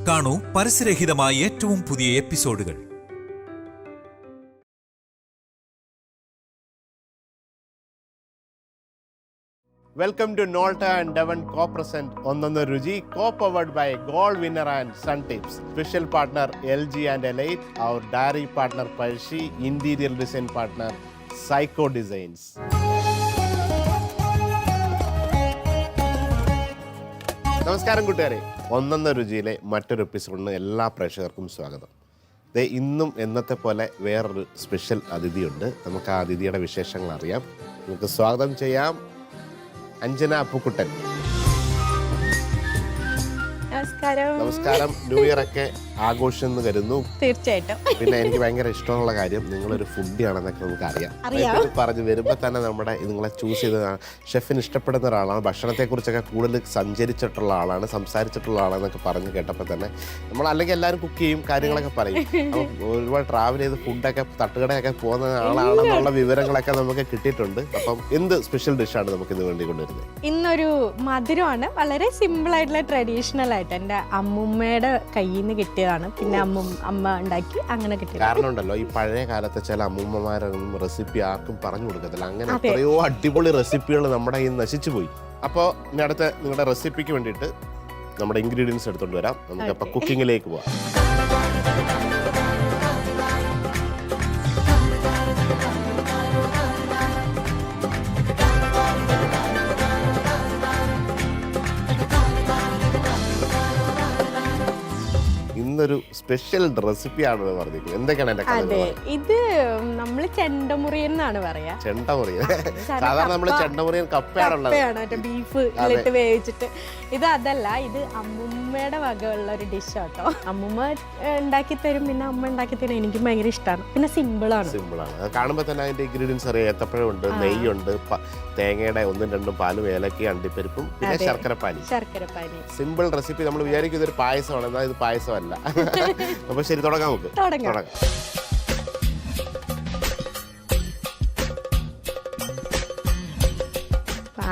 കാണൂ പരസ്യരഹിതമായ ഏറ്റവും പുതിയ എപ്പിസോഡുകൾ. Welcome to Nolta and Devon co-present Onnonnu Ruchi, co-powered by Gold Winner and Sun Tips. Special partner LG and Elite, our dairy partner Parshi, interior design partner Psycho Designs. നമസ്കാരം കൂട്ടുകാരെ, ഒന്നൊന്ന രുചിയിലെ മറ്റൊരു എപ്പിസോഡിന് എല്ലാ പ്രേക്ഷകർക്കും സ്വാഗതം. ഇന്നും എന്നത്തെ പോലെ വേറൊരു സ്പെഷ്യൽ അതിഥിയുണ്ട്. നമുക്ക് ആ അതിഥിയുടെ വിശേഷങ്ങൾ അറിയാം. നമുക്ക് സ്വാഗതം ചെയ്യാം അഞ്ജന അപ്പുക്കുട്ടൻ. നമസ്കാരം. ന്യൂ ഇയർ ഒക്കെ ആഘോഷം എന്ന് കരുതുന്നു. തീർച്ചയായിട്ടും. പിന്നെ എനിക്ക് ഭയങ്കര ഇഷ്ടമുള്ള കാര്യം, നിങ്ങളൊരു ഫുഡി ആണെന്നൊക്കെ നമുക്ക് അറിയാം. പറഞ്ഞു വരുമ്പോൾ തന്നെ നമ്മുടെ നിങ്ങളെ ചൂസ് ചെയ്ത ഷെഫിന് ഇഷ്ടപ്പെടുന്ന ഒരാളാണ്, ഭക്ഷണത്തെ കുറിച്ചൊക്കെ കൂടുതൽ സഞ്ചരിച്ചിട്ടുള്ള ആളാണ്, സംസാരിച്ചിട്ടുള്ള ആളാണെന്നൊക്കെ പറഞ്ഞ് കേട്ടപ്പോൾ തന്നെ നമ്മൾ അല്ലെങ്കിൽ എല്ലാവരും കുക്ക് ചെയ്യും, കാര്യങ്ങളൊക്കെ പറയും. അപ്പം ഒരുപാട് ട്രാവൽ ചെയ്ത് ഫുഡൊക്കെ തട്ടുകടയൊക്കെ പോകുന്ന ആളാണെന്നുള്ള വിവരങ്ങളൊക്കെ നമുക്ക് കിട്ടിയിട്ടുണ്ട്. അപ്പം എന്ത് സ്പെഷ്യൽ ഡിഷാണ് നമുക്ക് ഇത് വേണ്ടി കൊണ്ടുവരുന്നത്? ഇന്നൊരു മധുരമാണ്, വളരെ സിമ്പിൾ ആയിട്ടുള്ള ട്രഡീഷണൽ ആയിട്ട് എൻ്റെ അമ്മുമ്മയുടെ കയ്യിൽ നിന്ന് കിട്ടിയതാണ്. പിന്നെ അമ്മ ഉണ്ടാക്കി അങ്ങനെ കിട്ടിയത്. കാരണം ഉണ്ടല്ലോ, ഈ പഴയ കാലത്തെ ചില അമ്മൂമ്മമാരൊന്നും റെസിപ്പി ആർക്കും പറഞ്ഞു കൊടുക്കത്തില്ല. അങ്ങനെ എത്രയോ അടിപൊളി റെസിപ്പികൾ നമ്മുടെ ഈ നശിച്ചു പോയി. അപ്പോൾ ഇനി അടുത്ത നിങ്ങളുടെ റെസിപ്പിക്ക് വേണ്ടിയിട്ട് നമ്മുടെ ഇൻഗ്രീഡിയൻസ് എടുത്തുകൊണ്ട് വരാം. നമുക്ക് അപ്പോൾ കുക്കിങ്ങിലേക്ക് പോവാം. ഇന്നൊരു സ്പെഷ്യൽ റെസിപ്പിയാണ് പറഞ്ഞിരിക്കുന്നത്. എന്തൊക്കെയാണ് എന്റെ കഥ? ഇത് നമ്മള് ചെണ്ടമുറിയൻ എന്നാണ് പറയാ. ചെണ്ടമുറിയൻ സാധാരണ നമ്മള് ചെണ്ടമുറിയൻ കപ്പയാണ്, ബീഫ് ഇട്ട് വേവിച്ചിട്ട്. ഇത് അതല്ല, ഇത് അമ്മുമ്മയുടെ വകയുള്ള ഒരു ഡിഷ് ആട്ടോ. അമ്മുമ്മ ഉണ്ടാക്കി തരും, പിന്നെ അമ്മ ഉണ്ടാക്കി തരും. എനിക്ക് ഭയങ്കര ഇഷ്ടമാണ്. പിന്നെ സിമ്പിളാണ്. അത് കാണുമ്പോൾ തന്നെ അതിന്റെ ഇൻഗ്രീഡിയൻസ് അറിയാം. ഏത്തപ്പഴം ഉണ്ട്, നെയ്യുണ്ട്, തേങ്ങയുടെ 1-2 പാലും, ഏലക്കയും, അണ്ടിപ്പരിപ്പും, പിന്നെ ശർക്കരപ്പാനി. Simple recipe. നമ്മൾ വിചാരിക്കും ഇതൊരു പായസമാണ്, എന്നാൽ ഇത് പായസമല്ല. അപ്പൊ ശരി, തുടങ്ങാം. നമുക്ക് തുടങ്ങാം.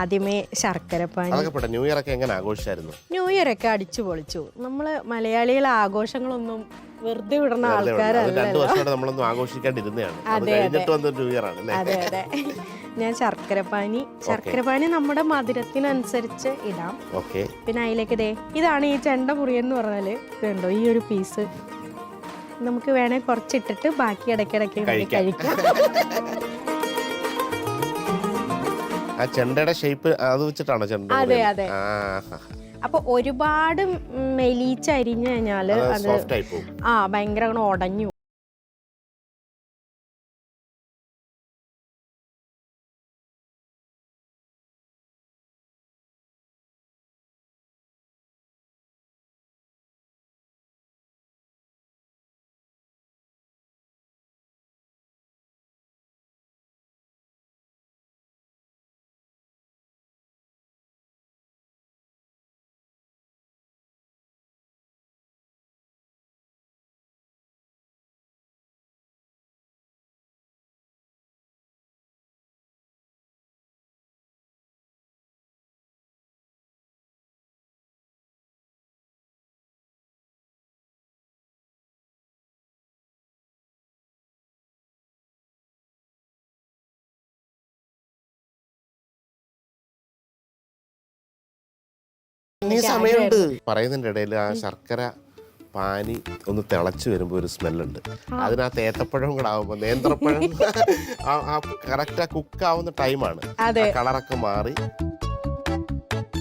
ആദ്യമേ ശർക്കരപ്പാനി. ന്യൂ ഇയർ ഒക്കെ എങ്ങനെ ആഘോഷിച്ചായിരുന്നു? ന്യൂ ഇയർ ഒക്കെ അടിച്ചു പൊളിച്ചു. നമ്മള് മലയാളികളെ ആഘോഷങ്ങളൊന്നും വെറുതെ വിടുന്ന ആൾക്കാരല്ല. നമ്മളൊന്നും ആഘോഷിക്കാണ്ടിരുന്നതാണ്. അതെ അതെ. ഞാൻ ശർക്കരപ്പാനി നമ്മുടെ മധുരത്തിനനുസരിച്ച് ഇടാം. പിന്നെ അതിലേക്ക് ഇതാണ് ഈ ചെണ്ട മുറിയൻ എന്ന് പറഞ്ഞാല്. ഇതുണ്ടോ ഈ ഒരു പീസ്? നമുക്ക് വേണേ കുറച്ചിട്ടിട്ട് ബാക്കി ഇടയ്ക്കിടയ്ക്ക് കഴിക്കാം. ആ ചെണ്ടയുടെ ഷേപ്പ് അത് വെച്ചിട്ടാണോ ചെണ്ട? അതെ അതെ. അപ്പൊ ഒരുപാട് മെലിച്ചരിഞ്ഞു കഴിഞ്ഞാല് അത് ഭയങ്കര ഉടഞ്ഞു. സമയമുണ്ട് പറയുന്നതിന്റെ ഇടയിൽ ആ ശർക്കര പാനി ഒന്ന് തിളച്ചു വരുമ്പോ ഒരു സ്മെല്ലുണ്ട്. അതിനകത്ത് ഏത്തപ്പഴം കൂടെ ആവുമ്പോ, നേന്ത്രപ്പഴം കറക്റ്റ് കുക്ക് ആവുന്ന ടൈമാണ്. കളറൊക്കെ മാറി.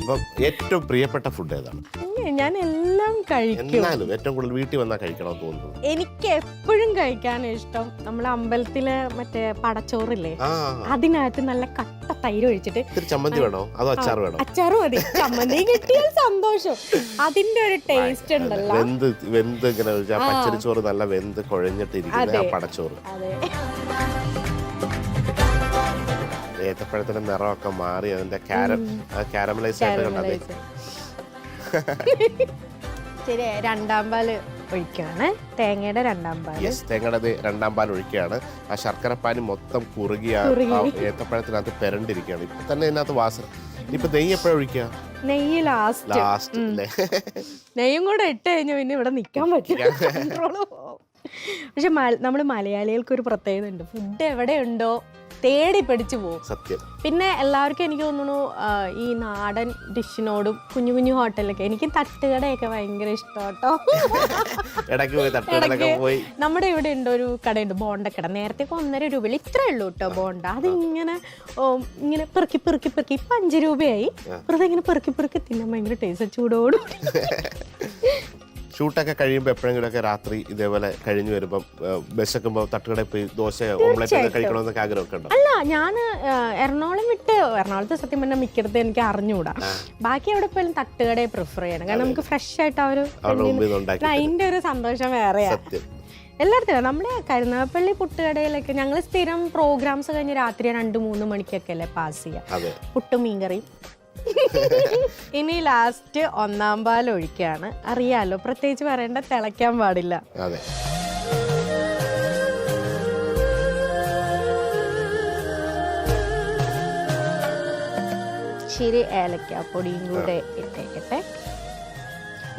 അപ്പം ഏറ്റവും പ്രിയപ്പെട്ട ഫുഡ് ഏതാണ്? ഞാൻ എല്ലാം കഴിക്കും. ഏറ്റവും കൂടുതൽ വീട്ടിൽ വന്നാൽ കഴിക്കണം തോന്നുന്നു. എനിക്ക് എപ്പോഴും കഴിക്കാൻ ഇഷ്ടം നമ്മളെ അമ്പലത്തിലെ മറ്റേ പടച്ചോറില്ലേ, അതിനകത്ത് നല്ല കട്ട തൈര് ഒഴിച്ചിട്ട്. ചമ്മന്തി വേണോ അതോ അച്ചാർ വേണോ? അച്ചാറ് മതി. ചമ്മന്തി കിട്ടിയാൽ സന്തോഷം. അതിന്റെ ഒരു ടേസ്റ്റ് ഉണ്ടല്ലോ. വെന്ത് ഇങ്ങനെ പച്ചരിച്ചോറ് നല്ല വെന്ത് കുഴഞ്ഞിട്ടിരിക്കുന്ന പടച്ചോറ്. ഏത്തപ്പഴത്തിന്റെ നിറമൊക്കെ മാറി അതിന്റെ കാരമലൈസ് ആയിട്ട് കണ്ടത്. ശരി, രണ്ടാം പാല് ഒഴിക്കുകയാണ്. തേങ്ങയുടെ രണ്ടാം പാൽ ഒഴിക്കുകയാണ്. ആ ശർക്കരപ്പാനി മൊത്തം കുറുകിയ ഏത്തപ്പഴത്തിനകത്ത് പെരണ്ടിരിക്കുകയാണ്. ഇപ്പൊ തന്നെ ഇതിനകത്ത് വാസന. ഇപ്പൊ നെയ്യ് എപ്പോഴും ഒഴിക്കുക? നെയ്യ് ലാസ്റ്റ് നെയ്യും കൂടെ ഇട്ട് കഴിഞ്ഞാൽ പിന്നെ ഇവിടെ നിൽക്കാൻ പറ്റില്ല, കൺട്രോള് പോകും. പക്ഷെ നമ്മൾ മലയാളികൾക്ക് ഒരു പ്രത്യേകത ഉണ്ട്, ഫുഡ് എവിടെയുണ്ടോ തേടി പിടിച്ചു പോകും. സത്യം. പിന്നെ എല്ലാവർക്കും എനിക്ക് തോന്നുന്നു ഈ നാടൻ ഡിഷിനോടും കുഞ്ഞു കുഞ്ഞു ഹോട്ടലൊക്കെ, എനിക്ക് തട്ടുകടയൊക്കെ ഭയങ്കര ഇഷ്ടം കേട്ടോ. നമ്മുടെ ഇവിടെ ഉണ്ട് ഒരു കടയുണ്ട്, ബോണ്ടക്കട. നേരത്തെ 1.5 രൂപയിൽ ഇത്രേ ഉള്ളൂ കേട്ടോ ബോണ്ട. അതിങ്ങനെ ഇങ്ങനെ പെറുക്കി പെറുക്കി പെറുക്കി ഇപ്പം 5 രൂപയായി. വെറുതെ ഇങ്ങനെ പെറുക്കി പെറുക്കി തിന്നാൻ ഭയങ്കര ടേസ്റ്റ്, ചൂടോടും. ഷൂട്ടൊക്കെ കഴിയുമ്പോൾ എപ്പോഴെങ്കിലുമൊക്കെ രാത്രി ഇതേപോലെ കഴിഞ്ഞു വരുമ്പോൾ വിശക്കുമ്പോൾ തട്ടുകടയിൽ പോയി ദോശ ഓംലെറ്റ് ഒക്കെ കഴിക്കണമെന്നൊക്കെ ആഗ്രഹമൊക്കെ ഉണ്ടോ? അല്ല, ഞാൻ എറണാകുളത്ത് സത്യം പറഞ്ഞാൽ മിക്കടത്ത് എനിക്ക് അറിഞ്ഞുകൂടാ. ബാക്കി എവിടെ പോയാലും തട്ടുകടയെ പ്രിഫർ ചെയ്യണം, കാരണം നമുക്ക് ഫ്രഷ് ആയിട്ട് അതിന്റെ ഒരു സന്തോഷം വേറെയാണ്. എല്ലായിടത്തും നമ്മുടെ കരുനാഗപ്പള്ളി പുട്ടുകടയിലൊക്കെ ഞങ്ങൾ സ്ഥിരം പ്രോഗ്രാംസ് കഴിഞ്ഞ് രാത്രി 2-3 മണിക്കൊക്കെ അല്ലേ പാസ് ചെയ്യുക, പുട്ടും മീൻകറിയും. ഇനി ലാസ്റ്റ് 1-ാം പാൽ ഒഴിക്കാണ്. അറിയാലോ, പ്രത്യേകിച്ച് പറയേണ്ട, തിളയ്ക്കാൻ പാടില്ല. ശരി, ഏലക്കാപ്പൊടിയും കൂടെ ഇട്ടേക്കട്ടെ.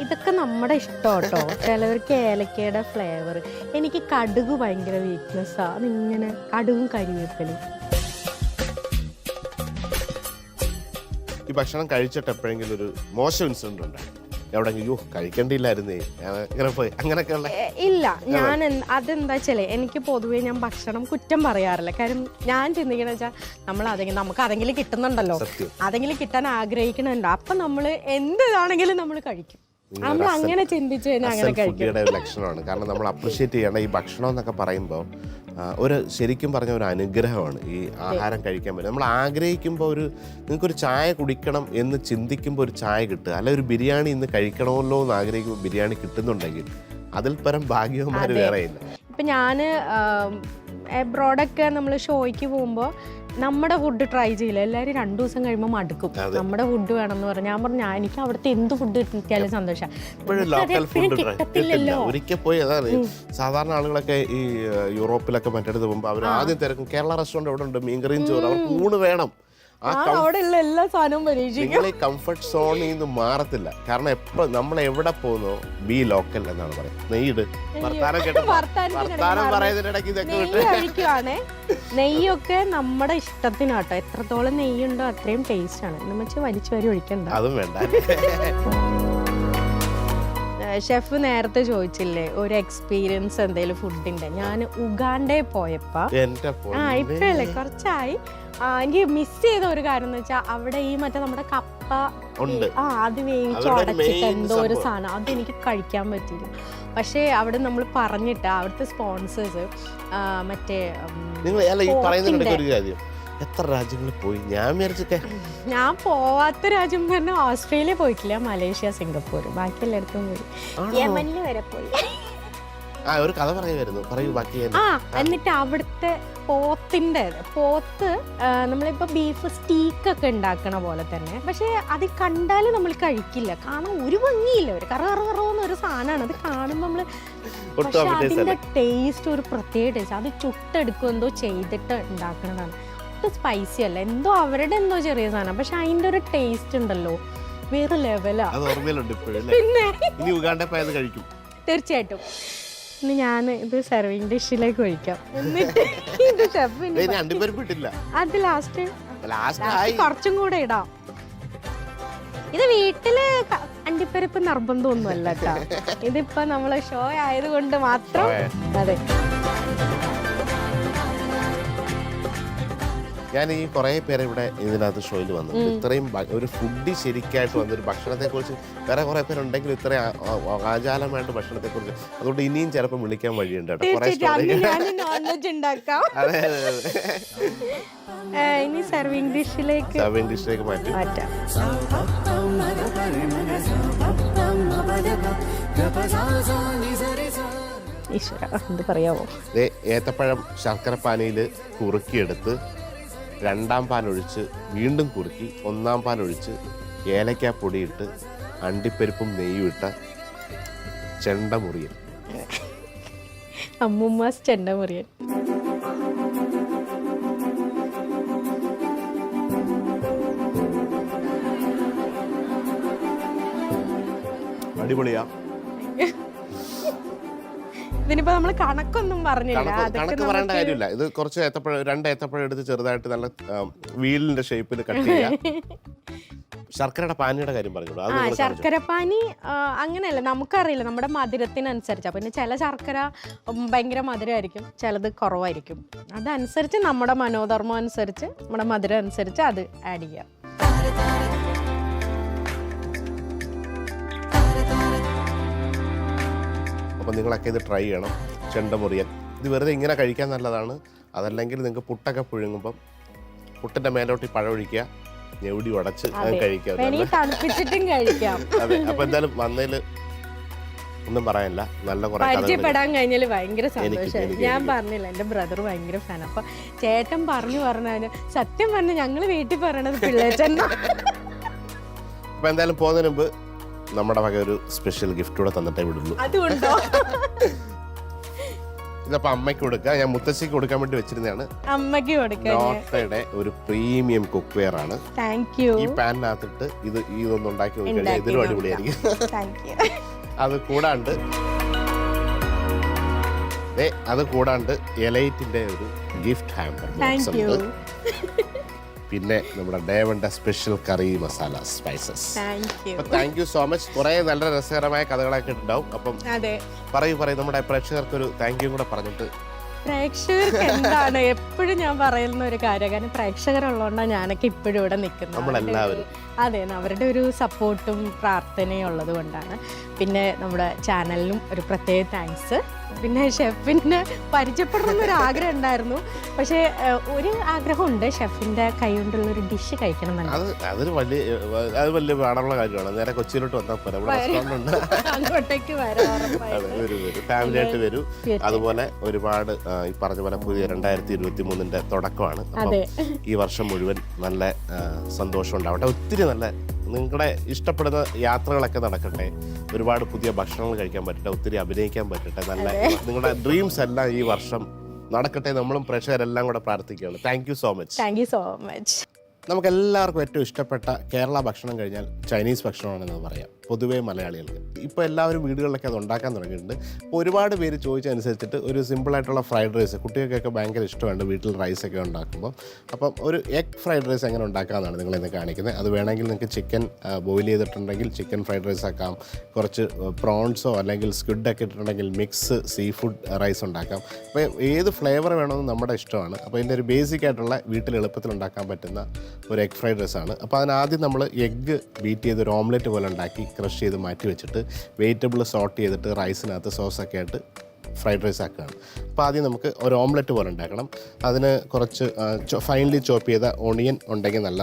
ഇതൊക്കെ നമ്മുടെ ഇഷ്ടം കേട്ടോ. ചിലവർക്ക് ഏലക്കയുടെ ഫ്ലേവർ. എനിക്ക് കടുക് ഭയങ്കര വീക്ക്നെസ്സാ. അതിങ്ങനെ കടുകും കരിവേപ്പിലും. ഈ ഭക്ഷണം കഴിച്ചിട്ട് എപ്പോഴെങ്കിലും ഒരു മോശം ഇൻസിഡന്റ് ഉണ്ടായി, എവിടെയെങ്കിലും കഴിക്കണ്ടില്ലായിരുന്നേ അങ്ങനെ പോയി അങ്ങനെയൊക്കെ ഉള്ള? ഇല്ല, ഞാൻ അതെന്താ വെച്ചാലേ, എനിക്ക് പൊതുവേ ഞാൻ ഭക്ഷണം കുറ്റം പറയാറില്ല. കാര്യം ഞാൻ ചിന്തിക്കണ വെച്ചാൽ നമുക്ക് അതെങ്കിലും കിട്ടുന്നുണ്ടല്ലോ, അതെങ്കിലും കിട്ടാൻ ആഗ്രഹിക്കണുണ്ടോ, അപ്പൊ നമ്മൾ എന്താണെങ്കിലും നമ്മൾ കഴിക്കും. നമ്മൾ അങ്ങനെ ചിന്തിച്ചു കഴിഞ്ഞാൽ അങ്ങനെ കഴിക്കും. ലക്ഷണമാണ്. കാരണം നമ്മൾ അപ്രിഷ്യേറ്റ് ചെയ്യണം ഈ ഭക്ഷണം എന്നൊക്കെ പറയുമ്പോൾ ഒരു ശരിക്കും പറഞ്ഞ ഒരു അനുഗ്രഹമാണ് ഈ ആഹാരം കഴിക്കാൻ പറ്റും. നമ്മൾ ആഗ്രഹിക്കുമ്പോൾ നിങ്ങൾക്കൊരു ചായ കുടിക്കണം എന്ന് ചിന്തിക്കുമ്പോൾ ഒരു ചായ കിട്ടുക, അല്ലെ ഒരു ബിരിയാണി ഇന്ന് കഴിക്കണമല്ലോ എന്ന് ആഗ്രഹിക്കുമ്പോൾ ബിരിയാണി കിട്ടുന്നുണ്ടെങ്കിൽ അതിൽ പരം ഭാഗ്യവന്മാർ വേറെയില്ല. ഇപ്പം ഞാൻ എബ്രോഡൊക്കെ നമ്മൾ ഷോയ്ക്ക് പോകുമ്പോൾ നമ്മുടെ ഫുഡ് ട്രൈ ചെയ്യില്ല. എല്ലാവരും 2 ദിവസം കഴിയുമ്പോൾ മടുക്കും, നമ്മുടെ ഫുഡ് വേണമെന്ന് പറഞ്ഞു. ഞാൻ പറഞ്ഞു, എനിക്ക് അവിടുത്തെ എന്ത് ഫുഡ് കിട്ടിയാലും സന്തോഷം. കിട്ടത്തില്ലല്ലോ. ഒരിക്കൽ പോയി അതാണ് സാധാരണ ആളുകളൊക്കെ ഈ യൂറോപ്പിലൊക്കെ മറ്റടുത്ത് പോകുമ്പോൾ അവർ ആദ്യം തിരക്കും കേരള റെസ്റ്റോറൻറ്റ് എവിടെ ഉണ്ട്, മീൻകറിയും ചോറ്, അവർക്ക് ഊണ് വേണം. അവിടെയുള്ള എല്ലാ സാധനവും പരീക്ഷിക്കും. ഈ കംഫർട്ട് സോണിൽ നിന്ന് മാറത്തില്ല. കാരണം എപ്പോ നമ്മൾ എവിടെ പോകുന്നോ ബി ലോക്കൽ എന്നാണ് പറയുന്നത്. നെയ്യ് വർത്താനം പറയുന്നതിനിടയ്ക്ക് ഇതൊക്കെ കഴിക്കുവാണേ. നെയ്യൊക്കെ നമ്മുടെ ഇഷ്ടത്തിനാട്ടോ, എത്രത്തോളം നെയ്യുണ്ടോ അത്രയും ടേസ്റ്റ് ആണ്. നമ്മൾ വലിച്ചു വരി ഒഴിക്കണ്ട, അതും വേണ്ട. ഷെഫ് നേരത്തെ ചോദിച്ചില്ലേ ഒരു എക്സ്പീരിയൻസ് എന്തെങ്കിലും ഫുഡിന്റെ. ഞാൻ ഉഗാണ്ടയിൽ പോയപ്പോ ഇപ്പഴല്ലേ കുറച്ചായി, എനിക്ക് മിസ് ചെയ്ത ഒരു കാര്യം എന്ന് വെച്ചാൽ അവിടെ ഈ മറ്റേ നമ്മുടെ കപ്പ അത് വേവിച്ച് ഉടച്ചിട്ട് എന്തോ ഒരു സാധനം, അതെനിക്ക് കഴിക്കാൻ പറ്റില്ല. പക്ഷേ അവിടെ നമ്മൾ പറഞ്ഞിട്ട് അവിടുത്തെ സ്പോൺസേഴ്സ് മറ്റേ എത്ര രാജ്യങ്ങളിൽ പോയി? ഞാൻ പോവാത്ത രാജ്യം പറഞ്ഞാൽ ഓസ്ട്രേലിയ പോയിട്ടില്ല, മലേഷ്യ, സിംഗപ്പൂർ, ബാക്കി എല്ലായിടത്തും പോയി. യമനിൽ വരെ പോയി. ഒരു കഥ പറയുമായിരുന്നു, പറയൂ ബാക്കി. എന്നിട്ട് അവിടുത്തെ പോത്ത് നമ്മളിപ്പോ ബീഫ് സ്റ്റീക്കൊക്കെ ഉണ്ടാക്കണ പോലെ തന്നെ, പക്ഷെ അത് കണ്ടാല് നമ്മൾ കഴിക്കില്ല. കാണാൻ ഒരു ഭംഗിയില്ല, ഒരു കറകറോന്ന് ഒരു സാധനമാണ് അത് കാണുമ്പോൾ നമ്മള്. പക്ഷെ അതിന്റെ ടേസ്റ്റ് ഒരു പ്രത്യേക ടേസ്റ്റ്. അത് ചുട്ടെടുക്കും എന്തോ ചെയ്തിട്ട് ഉണ്ടാക്കണതാണ്. സ്പൈസി അല്ല, എന്തോ അവരുടെ എന്തോ ചെറിയ സാധനം, പക്ഷെ അതിന്റെ ഒരു ടേസ്റ്റ് ഉണ്ടല്ലോ, വേറെ ലെവലാ. പിന്നെ തീർച്ചയായിട്ടും ഇനി ഞാൻ ഇത് സെർവിങ് ഡിഷിലേക്ക് ഒഴിക്കാം. എന്നിട്ട് ഇത് ഷെഫിന് അത് ലാസ്റ്റ് കുറച്ചും കൂടെ ഇടാം. ഇത് വീട്ടില് അണ്ടിപ്പരിപ്പ് നിർബന്ധമൊന്നുമല്ല കേട്ടോ, ഇതിപ്പോ നമ്മള് ഷോ ആയതുകൊണ്ട് മാത്രം. അതെ, ഞാൻ ഈ കുറേ പേരെ ഇവിടെ ഇതിനകത്ത് ഷോയിൽ വന്നു. ഇത്രയും ഒരു ഫുഡ് ശരിക്കായിട്ട് വന്നൊരു ഭക്ഷണത്തെക്കുറിച്ച് വേറെ കുറേ പേരുണ്ടെങ്കിലും ഇത്രയും ആചാരമായിട്ട് ഭക്ഷണത്തെക്കുറിച്ച്, അതുകൊണ്ട് ഇനിയും ചിലപ്പോൾ വിളിക്കാൻ വഴിയുണ്ട് കേട്ടോ. ഇനി സെർവിങ് ഡിഷിലേക്ക് മാറ്റാം. ഈശ്വര, എന്ത് പറയാമോ. ഏത്തപ്പഴം ശർക്കരപ്പാനിയിൽ കുറുക്കിയെടുത്ത് 2-ാം പാലൊഴിച്ച് വീണ്ടും കുറുക്കി 1-ാം പാലൊഴിച്ച് ഏലക്കാപ്പൊടിയിട്ട് അണ്ടിപ്പരിപ്പും നെയ്യും ഇട്ട ചെണ്ടമുറിയൻ. അമ്മൂമ്മ ചെണ്ടമുറിയൻ. അടിപൊളിയാ. ഇതിനിപ്പോ നമ്മള് കണക്കൊന്നും പറഞ്ഞില്ല. കണക്ക് പറയേണ്ട കാര്യമില്ല. ഇത് കുറച്ച് ഏത്തപ്പഴം, 2 ഏത്തപ്പഴം എടുത്ത് ചെറുതായിട്ട് നല്ല വീലിന്റെ ഷേപ്പിൽ കട്ട് ചെയ്യാം. ശർക്കരയുടെ പാനിയുടെ കാര്യം പറഞ്ഞോളൂ. ശർക്കര പാനി അങ്ങനെയല്ല, നമുക്കറിയില്ല നമ്മുടെ മധുരത്തിനനുസരിച്ചാ. പിന്നെ ചില ശർക്കര ഭയങ്കര മധുരമായിരിക്കും, ചിലത് കുറവായിരിക്കും. അതനുസരിച്ച് നമ്മുടെ മനോധർമ്മം അനുസരിച്ച്, നമ്മുടെ മധുരം അനുസരിച്ച് അത് ആഡ് ചെയ്യാം. അപ്പം നിങ്ങളൊക്കെ ഇത് ട്രൈ ചെയ്യണം. ചെണ്ടമുറിയൻ ഇത് വെറുതെ ഇങ്ങനെ കഴിക്കാൻ നല്ലതാണ്. അതല്ലെങ്കിൽ നിങ്ങൾക്ക് പുട്ടൊക്കെ പുഴുങ്ങുമ്പം പുട്ടിൻ്റെ മേലോട്ട് പഴം ഒഴിക്കുക, ഞെവിടി ഉടച്ച് കഴിക്കാം. അതെ. അപ്പം എന്തായാലും വന്നതിൽ ഒന്നും പറയാനില്ല. നല്ല കുറെ പരിചയപ്പെടാൻ കഴിഞ്ഞാൽ ഭയങ്കര സന്തോഷം. ഞാൻ പറഞ്ഞില്ല, എൻ്റെ ബ്രദർ ഭയങ്കര ഫാൻ. അപ്പൊ ചേട്ടൻ പറഞ്ഞു സത്യം പറഞ്ഞ ഞങ്ങള് വീട്ടിൽ പറയണത് പിള്ളേച്ചൻ. അപ്പൊ എന്തായാലും പോകുന്നതിന് മുമ്പ് നമ്മുടെ വക ഒരു സ്പെഷ്യൽ ഗിഫ്റ്റ് കൂടെ തന്നിട്ടേ വിടുള്ളൂ. അതുകൊണ്ടോ? ഇതപ്പോ അമ്മയ്ക്ക് കൊടുക്കുക. ഞാൻ മുത്തശ്ശിക്ക് കൊടുക്കാൻ വേണ്ടി വെച്ചിരുന്നതാണ്. അമ്മയ്ക്ക് കൊടുക്കാൻ നോട്ടയുടെ ഒരു പ്രീമിയം കുക്ക് വെയർ ആണ്. Thank you. ഈ പാനിനകത്തിട്ട് ഇതൊന്നും ഉണ്ടാക്കി നോക്കിയാൽ ഇതിലും അടിപൊളിയായിരിക്കും. അത് കൂടാണ്ട് എലൈറ്റിന്റെ ഒരു ഗിഫ്റ്റ് ഹാമ്പർ ബോക്സ് ഉണ്ട്. പിന്നെ നമ്മുടെ ഡേവന്റെ സ്പെഷ്യൽ കറി masala spices. Thank you so much. കുറെ നല്ല രസകരമായ കഥകളൊക്കെ ഉണ്ടാവും. അപ്പം പറയൂ നമ്മുടെ പ്രേക്ഷകർക്ക് ഒരു താങ്ക് യു കൂടെ പറഞ്ഞിട്ട്. പ്രേക്ഷകർക്ക് എന്താണ് എപ്പോഴും ഞാൻ പറയുന്ന ഒരു കാര്യം, കാരണം പ്രേക്ഷകരുള്ളതുകൊണ്ടാണ് ഞാനൊക്കെ ഇപ്പോഴും ഇവിടെ നിൽക്കുന്നത്. നമ്മളെല്ലാവരും അതെ, അവരുടെ ഒരു സപ്പോർട്ടും പ്രാർത്ഥനയും ഉള്ളത് കൊണ്ടാണ്. പിന്നെ നമ്മുടെ ചാനലിനും ഒരു പ്രത്യേക താങ്ക്സ്. പിന്നെ ഷെഫിനെ പരിചയപ്പെടണമെന്നൊരു ആഗ്രഹം ഉണ്ടായിരുന്നു. പക്ഷേ ഒരു ആഗ്രഹമുണ്ട്, ഷെഫിന്റെ കൈ കൊണ്ടുള്ള ഒരു ഡിഷ് കഴിക്കണം എന്നുണ്ട്. അത് വലിയ പാടുള്ള കാര്യമാണ്. നേരെ കൊച്ചിയിലോട്ട് വന്നാൽ അങ്ങോട്ടേക്ക് വരാം, ഫാമിലി ആയിട്ട് വരൂ. അതുപോലെ ഒരുപാട് ഈ പറഞ്ഞ പോലെ പുതിയ 2023 തുടക്കമാണ്. ഈ വർഷം മുഴുവൻ നല്ല സന്തോഷം ഉണ്ടാവട്ടെ. ഒത്തിരി നല്ല നിങ്ങളുടെ ഇഷ്ടപ്പെടുന്ന യാത്രകളൊക്കെ നടക്കട്ടെ. ഒരുപാട് പുതിയ ഭക്ഷണങ്ങൾ കഴിക്കാൻ പറ്റട്ടെ. ഒത്തിരി അഭിനയിക്കാൻ പറ്റട്ടെ. നല്ല നിങ്ങളുടെ ഡ്രീംസ് എല്ലാം ഈ വർഷം നടക്കട്ടെ. നമ്മളും പ്രേക്ഷകരെല്ലാം കൂടെ പ്രാർത്ഥിക്കുകയാണ്. Thank you so much. Thank you so much. നമുക്ക് എല്ലാവർക്കും ഏറ്റവും ഇഷ്ടപ്പെട്ട കേരള ഭക്ഷണം കഴിഞ്ഞാൽ ചൈനീസ് ഭക്ഷണമാണെന്ന് പറയാം, പൊതുവേ മലയാളികൾക്ക്. ഇപ്പോൾ എല്ലാവരും വീടുകളിലൊക്കെ അത് ഉണ്ടാക്കാൻ തുടങ്ങിയിട്ടുണ്ട്. അപ്പോൾ ഒരുപാട് പേര് ചോദിച്ചനുസരിച്ചിട്ട് ഒരു സിമ്പിളായിട്ടുള്ള ഫ്രൈഡ് റൈസ് കുട്ടികൾക്കൊക്കെ ഭയങ്കര ഇഷ്ടമുണ്ട് വീട്ടിൽ റൈസൊക്കെ ഉണ്ടാക്കുമ്പോൾ. അപ്പം ഒരു എഗ് ഫ്രൈഡ് റൈസ് എങ്ങനെ ഉണ്ടാക്കാമെന്നാണ് നിങ്ങളിന്ന് കാണിക്കുന്നത്. അത് വേണമെങ്കിൽ നിങ്ങൾക്ക് ചിക്കൻ ബോയിൽ ചെയ്തിട്ടുണ്ടെങ്കിൽ ചിക്കൻ ഫ്രൈഡ് റൈസ് ആക്കാം. കുറച്ച് പ്രോൺസോ അല്ലെങ്കിൽ സ്ക്വിഡൊക്കെ ഇട്ടിട്ടുണ്ടെങ്കിൽ മിക്സ് സീ ഫുഡ് റൈസ് ഉണ്ടാക്കാം. അപ്പോൾ ഏത് ഫ്ലേവർ വേണമെന്ന് നമ്മുടെ ഇഷ്ടമാണ്. അപ്പോൾ ഇതിൻ്റെ ഒരു ബേസിക് ആയിട്ടുള്ള വീട്ടിൽ എളുപ്പത്തിൽ ഉണ്ടാക്കാൻ പറ്റുന്ന ഒരു എഗ് ഫ്രൈഡ് റൈസ് ആണ്. അപ്പോൾ അതിനാദ്യം നമ്മൾ എഗ്ഗ് ബീറ്റ് ചെയ്ത് ഒരു ഓംലെറ്റ് പോലെ ഉണ്ടാക്കി ക്രഷ് ചെയ്ത് മാറ്റി വെച്ചിട്ട് വെജിറ്റബിൾ സോട്ട് ചെയ്തിട്ട് റൈസിനകത്ത് സോസൊക്കെ ആയിട്ട് ഫ്രൈഡ് റൈസ് ആക്കുകയാണ്. അപ്പോൾ ആദ്യം നമുക്ക് ഒരു ഓംലെറ്റ് പോലെ ഉണ്ടാക്കണം. അതിന് കുറച്ച് ഫൈൻലി ചോപ്പ് ചെയ്ത ഓണിയൻ ഉണ്ടെങ്കിൽ നല്ല.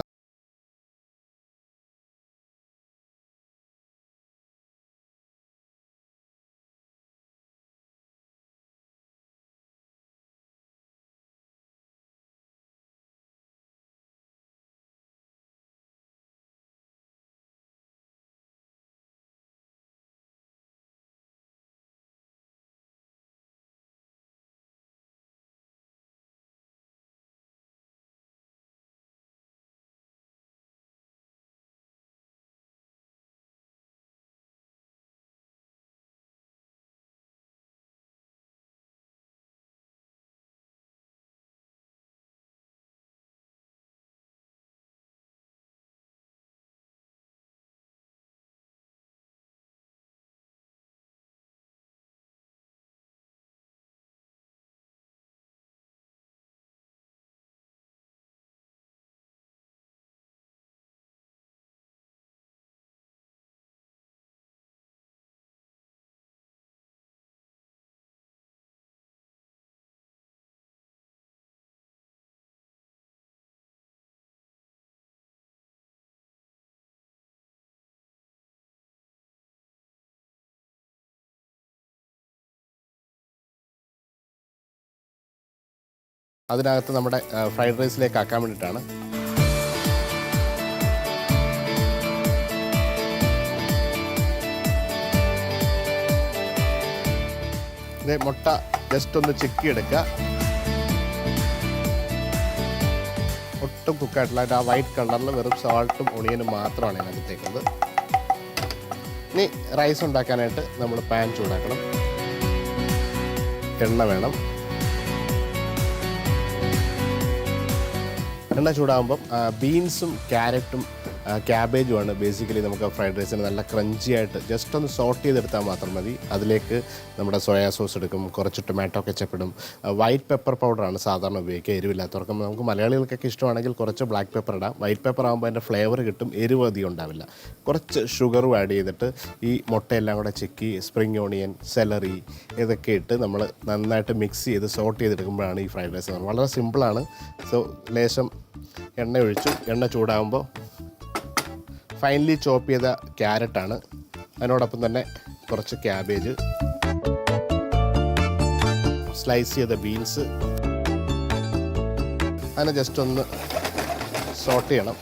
അതിനകത്ത് നമ്മുടെ ഫ്രൈഡ് റൈസിലേക്ക് ആക്കാൻ വേണ്ടിയിട്ടാണ്. ഇത് മുട്ട ജസ്റ്റ് ഒന്ന് ചിക്കി എടുക്കുക. ഒട്ടും കുക്കായിട്ടില്ല. അതിൻ്റെ ആ വൈറ്റ് കളറിൽ വെറും സോൾട്ടും ഒണിയനും മാത്രമാണ് അതിനകത്തേക്കുന്നത്. ഇനി റൈസ് ഉണ്ടാക്കാനായിട്ട് നമ്മൾ പാൻ ചൂടാക്കണം. എണ്ണ വേണം. എണ്ണ ചൂടാകുമ്പം ബീൻസും ക്യാരറ്റും ക്യാബേജുമാണ് ബേസിക്കലി നമുക്ക് ഫ്രൈഡ് റൈസിന് നല്ല ക്രഞ്ചി ആയിട്ട് ജസ്റ്റ് ഒന്ന് സോട്ട് ചെയ്തെടുത്താൽ മാത്രം മതി. അതിലേക്ക് നമ്മുടെ സോയാ സോസ് എടുക്കും, കുറച്ച് ടൊമാറ്റോ കെച്ചപ്പ് ഇടും. വൈറ്റ് പെപ്പർ പൗഡറാണ് സാധാരണ ഉപയോഗിക്കുക, എരിവില്ലാത്തവർക്ക്. നമുക്ക് മലയാളികൾക്കൊക്കെ ഇഷ്ടമാണെങ്കിൽ കുറച്ച് ബ്ലാക്ക് പെപ്പർ ഇടാം. വൈറ്റ് പെപ്പർ ആകുമ്പോൾ അതിൻ്റെ ഫ്ലേവർ കിട്ടും, എരിവ് അധികം ഉണ്ടാവില്ല. കുറച്ച് ഷുഗറും ആഡ് ചെയ്തിട്ട് ഈ മുട്ടയെല്ലാം കൂടെ ചിക്കി സ്പ്രിംഗ് ഓണിയൻ, സെലറി ഇതൊക്കെ ഇട്ട് നമ്മൾ നന്നായിട്ട് മിക്സ് ചെയ്ത് സോട്ട് ചെയ്തെടുക്കുമ്പോഴാണ് ഈ ഫ്രൈഡ് റൈസ്. വളരെ സിമ്പിളാണ്. സോ ലേശം എണ്ണ ഒഴിച്ചു. എണ്ണ ചൂടാകുമ്പോൾ ഫൈനലി ചോപ്പ് ചെയ്ത ക്യാരറ്റാണ്, അതിനോടൊപ്പം തന്നെ കുറച്ച് ക്യാബേജ്, സ്ലൈസ് ചെയ്ത ബീൻസ്, അതിനെ ജസ്റ്റ് ഒന്ന് സോട്ട് ചെയ്യണം.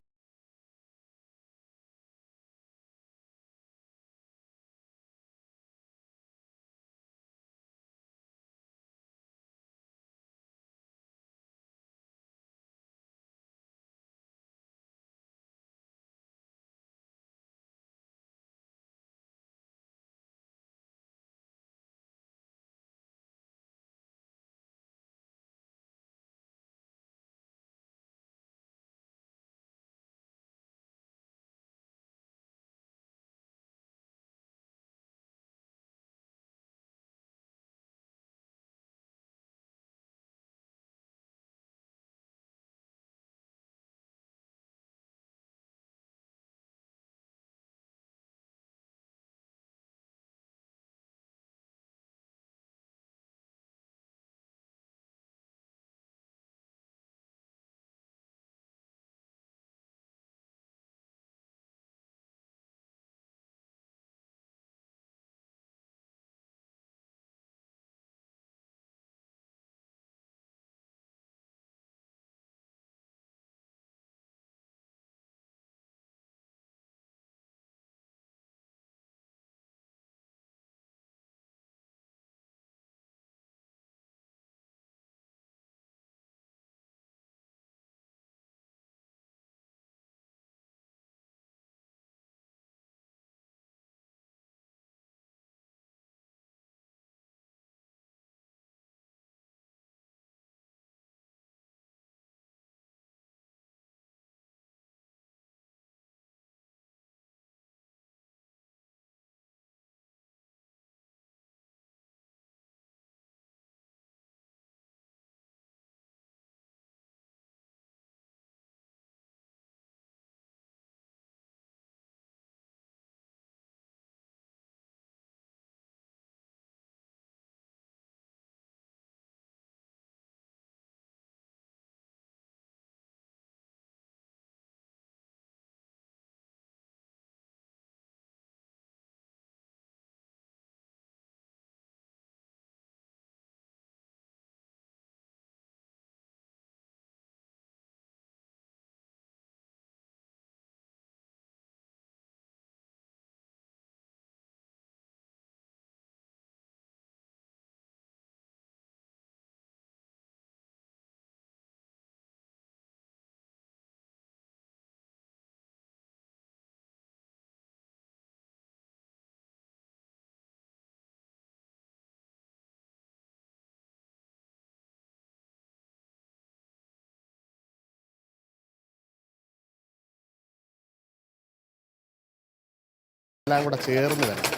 എല്ലാം കൂടെ ചേർന്ന് വരണം.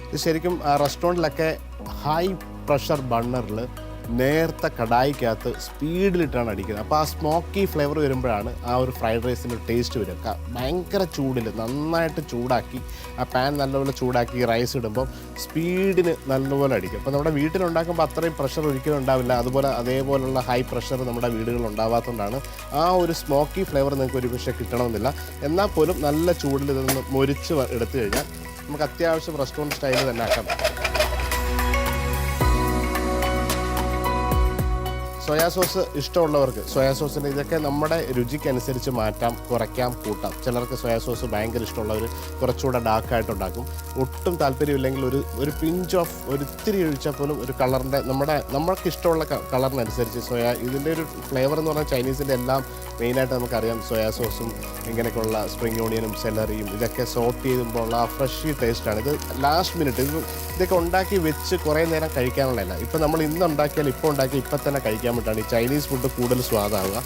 ഇത് ശരിക്കും റെസ്റ്റോറൻറ്റിലൊക്കെ ഹൈ പ്രഷർ ബർണറിൽ നേർത്ത കടായിക്കകത്ത് സ്പീഡിലിട്ടാണ് അടിക്കുന്നത്. അപ്പോൾ ആ സ്മോക്കി ഫ്ലേവർ വരുമ്പോഴാണ് ആ ഒരു ഫ്രൈഡ് റൈസിൻ്റെ ടേസ്റ്റ് വരിക. ഭയങ്കര ചൂടിൽ നന്നായിട്ട് ചൂടാക്കി ആ പാൻ നല്ലപോലെ ചൂടാക്കി റൈസ് ഇടുമ്പോൾ സ്പീഡിന് നല്ലപോലെ അടിക്കും. അപ്പോൾ നമ്മുടെ വീട്ടിലുണ്ടാക്കുമ്പോൾ അത്രയും പ്രഷർ ഒരിക്കലും ഉണ്ടാവില്ല. അതുപോലെ അതേപോലുള്ള ഹൈ പ്രഷർ നമ്മുടെ വീടുകളിൽ ഉണ്ടാവാത്തതുകൊണ്ടാണ് ആ ഒരു സ്മോക്കി ഫ്ലേവർ നിങ്ങൾക്ക് ഒരു പക്ഷേ കിട്ടണമെന്നില്ല. എന്നാൽ പോലും നല്ല ചൂടിൽ ഇതൊന്ന് മൊരിച്ച് എടുത്തു കഴിഞ്ഞാൽ നമുക്ക് അത്യാവശ്യം റെസ്റ്റോറൻറ്റ് സ്റ്റൈലിൽ തന്നെ ആക്കാം. സോ സോയാ സോസ് ഇഷ്ടമുള്ളവർക്ക് സോയാ സോസിൻ്റെ ഇതൊക്കെ നമ്മുടെ രുചിക്കനുസരിച്ച് മാറ്റാം, കുറയ്ക്കാം, കൂട്ടാം. ചിലർക്ക് സോയാ സോസ് ഭയങ്കര ഇഷ്ടമുള്ളവർ കുറച്ചുകൂടെ ഡാർക്കായിട്ട് ഉണ്ടാക്കും. ഒട്ടും താല്പര്യമില്ലെങ്കിൽ ഒരു പിഞ്ച് ഓഫ് ഒരിത്തിരി ഒഴിച്ചാൽ പോലും ഒരു കളറിൻ്റെ നമ്മൾക്ക് ഇഷ്ടമുള്ള കളറിനനുസരിച്ച് ഇതിൻ്റെ ഒരു ഫ്ലേവർ എന്ന് പറഞ്ഞാൽ ചൈനീസിൻ്റെ എല്ലാം മെയിനായിട്ട് നമുക്കറിയാം. സോയാ സോസും ഇങ്ങനെയൊക്കെയുള്ള സ്പ്രിംഗ് ഓണിയനും സെലറിയും ഇതൊക്കെ സോട്ട് ചെയ്യുമ്പോൾ ഉള്ള ആ ഫ്രഷ് ടേസ്റ്റാണ്. ഇത് ലാസ്റ്റ് മിനിറ്റ് ഇതൊക്കെ ഉണ്ടാക്കി വെച്ച് കുറേ നേരം കഴിക്കാനുള്ളതല്ല. ഇപ്പം നമ്മൾ ഇന്ന് ഉണ്ടാക്കിയാൽ ഇപ്പോൾ ഉണ്ടാക്കി ഇപ്പം തന്നെ കഴിക്കാൻ വേണ്ടിയിട്ടാണ് ഈ ചൈനീസ് ഫുഡ് കൂടുതൽ സ്വാദാവുക.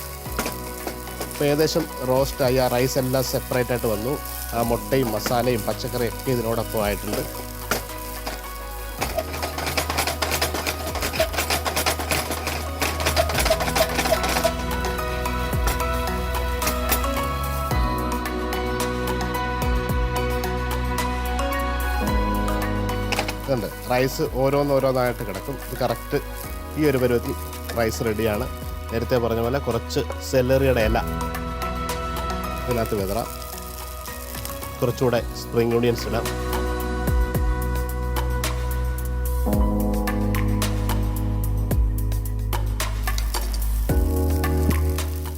ഇപ്പോൾ ഏകദേശം റോസ്റ്റായി, ആ റൈസ് എല്ലാം സെപ്പറേറ്റ് ആയിട്ട് വന്നു. ആ മുട്ടയും മസാലയും പച്ചക്കറിയും ഒക്കെ ഇതിനോടൊപ്പം ആയിട്ടുണ്ട്. ഇതുണ്ട്, റൈസ് ഓരോന്നോരോന്നായിട്ട് കിടക്കും. ഇത് കറക്റ്റ് ഈ ഒരു പരുവത്തിൽ റൈസ് റെഡിയാണ്. നേരത്തെ പറഞ്ഞ പോലെ കുറച്ച് സെലറിയുടെ ഇല ഇതിനകത്ത് വിതറാം. കുറച്ചുകൂടെ സ്പ്രിംഗ് ഓണിയൻസ് ഇടാം.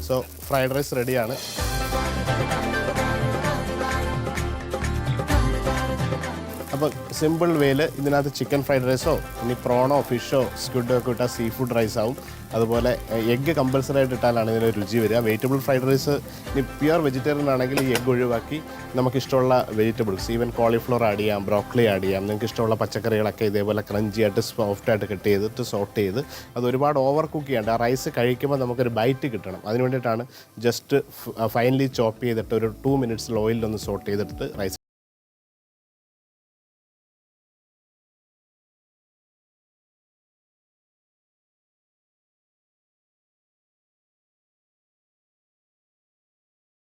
സോ ഫ്രൈഡ് റൈസ് റെഡിയാണ്. അപ്പോൾ സിമ്പിൾ വേയിൽ ഇതിനകത്ത് ചിക്കൻ ഫ്രൈഡ് റൈസോ ഇനി പ്രോണോ ഫിഷോ സ്ക്വിഡോ ഒക്കെ ഇട്ടാൽ സീ ഫുഡ് റൈസ് ആവും. അതുപോലെ എഗ്ഗ് കമ്പൽസറി ആയിട്ട് ഇട്ടാലാണ് ഇതിന് രുചി വരിക. വെജിറ്റബിൾ ഫ്രൈഡ് റൈസ് ഇനി പ്യുവർ വെജിറ്റേറിയൻ ആണെങ്കിൽ ഈ എഗ്ഗ് ഒഴിവാക്കി നമുക്കിഷ്ടമുള്ള വെജിറ്റബിൾസ്, ഈവൻ കോളിഫ്ലവർ ആഡ് ചെയ്യാം, ബ്രോക്കലി ആഡ് ചെയ്യാം. നിങ്ങൾക്ക് ഇഷ്ടമുള്ള പച്ചക്കറികളൊക്കെ ഇതേപോലെ ക്രഞ്ചി ആയിട്ട് സോഫ്റ്റായിട്ട് കട്ട് ചെയ്തിട്ട് സോട്ട് ചെയ്ത് അത് ഒരുപാട് ഓവർ കുക്ക് ചെയ്യാണ്ട് ആ റൈസ് കഴിക്കുമ്പോൾ നമുക്കൊരു ബൈറ്റ് കിട്ടണം. അതിന് വേണ്ടിയിട്ടാണ് ജസ്റ്റ് ഫൈനലി ചോപ്പ് ചെയ്തിട്ട് ഒരു 2 മിനിറ്റ്സിൽ ഓയിലൊന്ന് സോട്ട് ചെയ്തിട്ട് റൈസ്